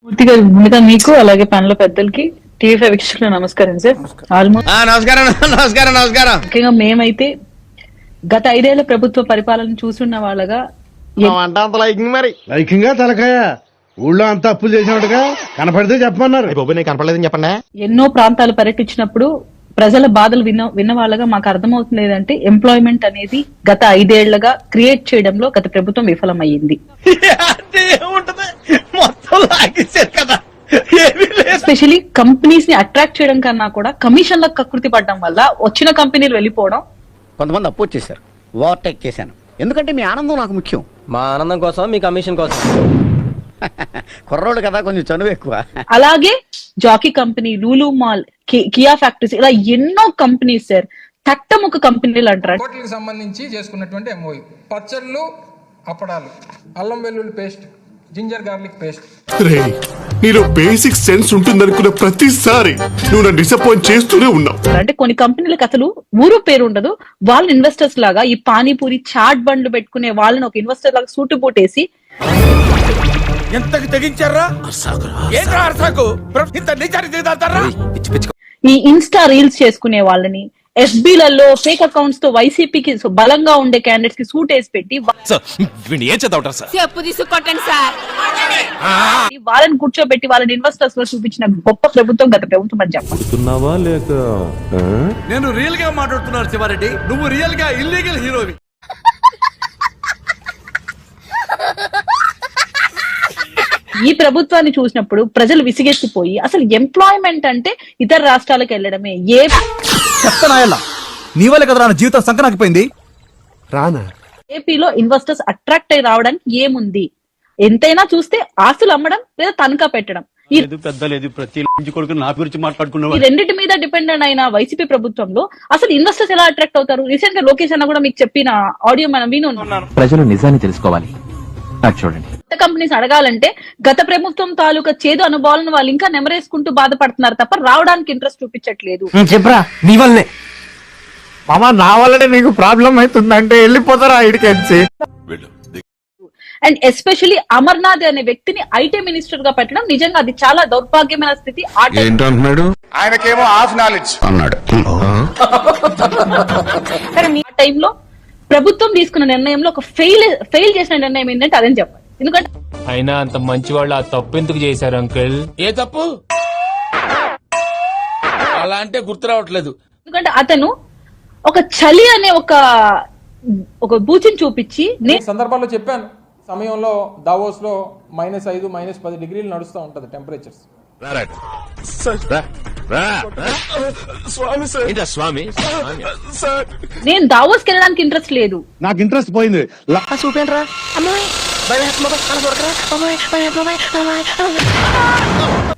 పూర్తిగా ముందుగా మీకు అలాగే పనుల పెద్దలకి టీవీ5 వీక్షకులు నమస్కారం సార్. ఆల్మోస్ట్ నమస్కారం. ముఖ్యంగా మేమైతే గత 5 ఏళ్ల ప్రభుత్వ పరిపాలన చూసున్న వాళ్ళగా లైకింగా తలకాయ ఊళ్ళో అంతా అప్పులు చేసినట్టుగా కనపడితే చెప్పమన్నారు. కనపడలేదని చెప్పండి. ఎన్నో ప్రాంతాలు పర్యటించినప్పుడు ప్రజల బాధలు విన్న వాళ్ళగా మాకు అర్థమవుతుంది ఏంటంటే ఎంప్లాయ్మెంట్ అనేది గత 5 ఏళ్లుగా క్రియేట్ చేయడంలో గత ప్రభుత్వం విఫలమయ్యింది. ఎస్పెషలీ కంపెనీస్ ని అట్రాక్ట్ చేయడం కన్నా కూడా కమిషన్లకు కకృతి పడడం వల్ల వచ్చిన కంపెనీలు వెళ్ళిపోవడం. కొంతమంది అప్పు వచ్చేసారు, ఓవర్టేక్ చేశాను. ఎందుకంటే మీ ఆనందం నాకు ముఖ్యం. మా ఆనందం కోసం మీ కమిషన్ కోసం. కుర్రోడు కదా, కొంచెం చనువు ఎక్కువ. అలాగే jockey company, Lulu mall, Kia factories, ఇలా ఎన్నో కంపెనీస్ సార్ తట్టముఖ కంపెనీలు అంటారు. హోటల్కి సంబంధించి చేసుకున్నటువంటి ఎంఓయూ పచ్చళ్ళు, అప్పడాలు, అల్లం వెల్లుల్లి పేస్ట్, జింజర్ గార్లిక్ పేస్ట్. నీలో బేసిక్ సెన్స్ ఉంటుందనుకున్న ప్రతిసారి నువ్వు నన్ను డిసప్పాయింట్ చేస్తూనే ఉన్నావు. అంటే కొన్ని కంపెనీలకు అసలు ఊరు పేరు ఉండదు. వాళ్ళ ఇన్వెస్టర్స్ లాగా ఈ పానీపూరి చాట్ బండ్లు పెట్టుకునే వాళ్ళని ఒక ఇన్వెస్టర్ లాగా సూటు పోటేసి ఈ ఇన్స్టా రీల్స్ చేసుకునే వాళ్ళని, ఎఫ్బీలలో ఫేక్ అకౌంట్స్ తో వైసీపీకి బలంగా ఉండే క్యాండిడేట్స్ కి సూట్ వేసి పెట్టి వాళ్ళని కూర్చోబెట్టి వాళ్ళని ఇన్వెస్టర్స్ లో చూపించిన గొప్ప ప్రభుత్వం గత ప్రభుత్వం అని చెప్పాలి. నేను రియల్ గా మాట్లాడుతున్నాను శివారెడ్డి, నువ్వు రియల్ గా ఇల్లీగల్ హీరోవి. ఈ ప్రభుత్వాన్ని చూసినప్పుడు ప్రజలు విసిగెత్తిపోయి అసలు ఎంప్లాయ్మెంట్ అంటే ఇతర రాష్ట్రాలకు వెళ్ళడమే. నీ వల్ల కదా నా జీవితం సంకనాకిపోయింది. రానా ఏపీలో ఇన్వెస్టర్స్ అట్రాక్ట్ అయి రావడానికి ఏముంది? ఎంతైనా చూస్తే ఆస్తులు అమ్మడం లేదా తనఖా పెట్టడం. ఈ రెండింటి మీద డిపెండెంట్ అయిన వైసీపీ ప్రభుత్వంలో అసలు ఇన్వెస్టర్స్ ఎలా అట్రాక్ట్ అవుతారు? రీసెంట్ గా లోకేష్ అన్న కూడా మీకు చెప్పిన ఆడియో మనం విని ఉన్నాం. ప్రజలు నిజాన్ని తెలుసుకోవాలి. చూడండి, కంపెనీస్ అడగాలంటే గత ప్రభుత్వం తాలూకా చేదు అనుభవాలను వాళ్ళు ఇంకా నెమరేసుకుంటూ బాధపడుతున్నారు తప్ప రావడానికి ఇంట్రెస్ట్ చూపించట్లేదు. చెప్పరా, నీ వల్లనే మామా, నా వల్లనే నీకు ప్రాబ్లం అవుతుందంటే వెళ్ళిపోతారా ఇడికెళ్ళి. అండ్ ఎస్పెషల్లీ అమర్నాథ్ అనే వ్యక్తిని ఐటీ మినిస్టర్ గా పెట్టడం నిజంగా అది చాలా దౌర్భాగ్యమైన స్థితి. ఆయనకేమో హాఫ్ నాలెడ్జ్ అన్నాడు. ఆ టైంలో ప్రభుత్వం తీసుకున్న నిర్ణయంలో ఒక ఫెయిల్ చేసిన నిర్ణయం ఏంటంటే అదని చెప్పాలి. ఎందుకంటే అయినా అంత మంచి వాళ్ళు ఆ తప్పు ఎందుకు చేశారు అంకుల్? ఏ తప్పు అలా అంటే గుర్తు రావట్లేదు. ఎందుకంటే అతను ఒక చలి అనే ఒక బూచిని చూపించి సందర్భాల్లో చెప్పాను, సమయంలో దావోస్ లో -5, -10 డిగ్రీలు నడుస్తూ ఉంటది టెంపరేచర్స్. నేను దావోస్ కి వెళ్ళడానికి ఇంట్రెస్ట్ లేదు. నాకు ఇంట్రెస్ట్ పోయింది.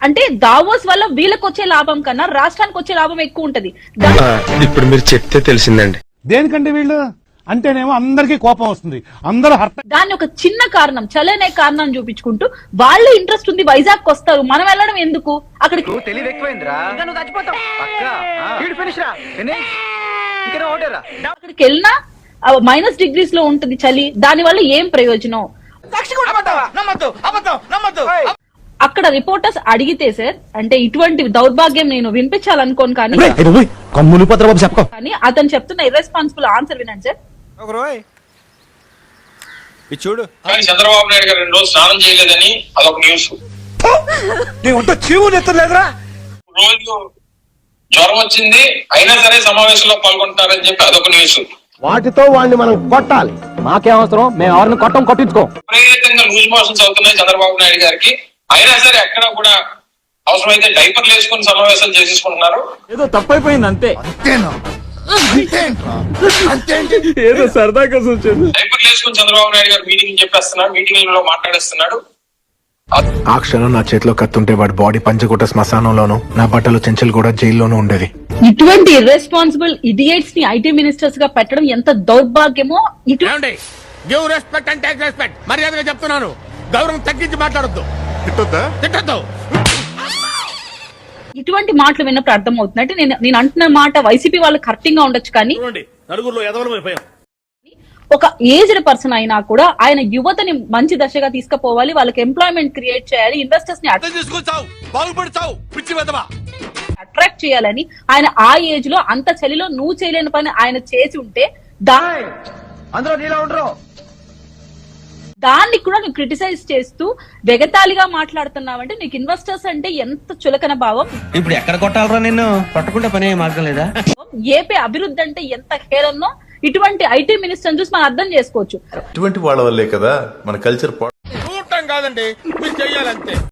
అంటే దావోస్ వల్ల వీళ్ళకి వచ్చే లాభం కన్నా రాష్ట్రానికి వచ్చే లాభం ఎక్కువ ఉంటది. ఇప్పుడు మీరు చెప్తే తెలిసిందండి. దేనికంటే వీళ్ళు అంటేనేమో అందరికీ కోపం వస్తుంది, అందరూ దాన్ని ఒక చిన్న కారణం, చలనే కారణం చూపించుకుంటూ వాళ్ళు ఇంట్రెస్ట్ ఉంది వైజాగ్ వస్తారు, మనం వెళ్ళడం ఎందుకు? అక్కడికి అక్కడికి వెళ్ళినా -డిగ్రీస్ లో ఉంటుంది చలి, దాని వల్ల ఏం ప్రయోజనం? అక్కడ రిపోర్టర్స్ అడిగితే సార్, అంటే ఇటువంటి దౌర్భాగ్యం నేను వినిపించాలనుకోను, కానీ అతను చెప్తున్న ఇర్రెస్పాన్సిబుల్ ఆన్సర్ వినండి సార్. చూడు, చంద్రబాబు నాయుడు గారు 2 రోజులు స్నానం చేయలేదని అదొక న్యూస్. రోజు జ్వరం వచ్చింది అయినా సరే సమావేశంలో పాల్గొంటారని చెప్పి అదొక న్యూస్. వాటితో వాడిని మనం కొట్టాలి. మాకేం అవసరం, మేము ఎవరిని కొట్టించుకో. విపరీతంగా లూజ్ మోషన్స్ అవుతున్నాయి చంద్రబాబు నాయుడు గారికి. అయినా సరే ఎక్కడ కూడా అవసరమైతే డైపర్లు వేసుకుని సమావేశాలు చేసేసుకుంటున్నారు. ఏదో తప్పైపోయింది అంతే. ఏదో సరదా కోసం డైపర్లు వేసుకుని చంద్రబాబు నాయుడు గారు మీటింగ్ చెప్పేస్తున్నాడు, మీటింగ్లలో మాట్లాడేస్తున్నాడు. ఆ క్షణం నా చేతిలో కత్తుంటే వాడి బాడీ పంచకోట శ్మశానంలోను, నా బట్టలు చెంచలు కూడా జైల్లోనూ ఉండేది. ఇటువంటి ఇర్రెస్పాన్సిబుల్ ఇడియట్స్ ని ఐటీ మినిస్టర్స్ గా పెట్టడం ఎంత దౌర్భాగ్యమో. Give respect and take respect. మర్యాదగా చెప్తున్నాను, గౌరవం తగ్గించి మాట్లాడొద్దు. తిట్టొద్దు. ఇటువంటి మాటలు విన్నప్పుడు అర్థమవుతుంది. అంటే నేను అంటున్న మాట వైసీపీ వాళ్ళకి కరెక్టింగ్ గా ఉండొచ్చు, కానీ నలుగురులో ఒక ఏజ్డ్ పర్సన్ అయినా కూడా ఆయన యువతని మంచి దశగా తీసుకుపోవాలి, వాళ్ళకి ఎంప్లాయ్మెంట్ క్రియేట్ చేయాలి, ఇన్వెస్టర్స్ ని బాగుపడతావు పిచ్చి వెదవా అట్రాక్ట్ చేయాలని ఆయన ఆ ఏజ్ లో అంత చలిలో నువ్వు చేయలేని పని ఆయన చేసి ఉంటే దాన్ని కూడా నువ్వు క్రిటిసైజ్ చేస్తూ వెగతాళిగా మాట్లాడుతున్నావంటే నీకు ఇన్వెస్టర్స్ అంటే ఎంత చులకన భావం. ఇప్పుడు ఎక్కడ కొట్టాలరా నిన్ను కొట్టకుండా పనే మార్గం లేదా? ఏపీ అభివృద్ధి అంటే ఎంత హేళనో ఇటువంటి ఐటీ మినిస్టర్ చూసి మనం అర్థం చేసుకోవచ్చు. ఇటువంటి వాళ్ళ వల్లే కదా మన కల్చర్ చూడటం కాదండి మీరు చెయ్యాలంతే.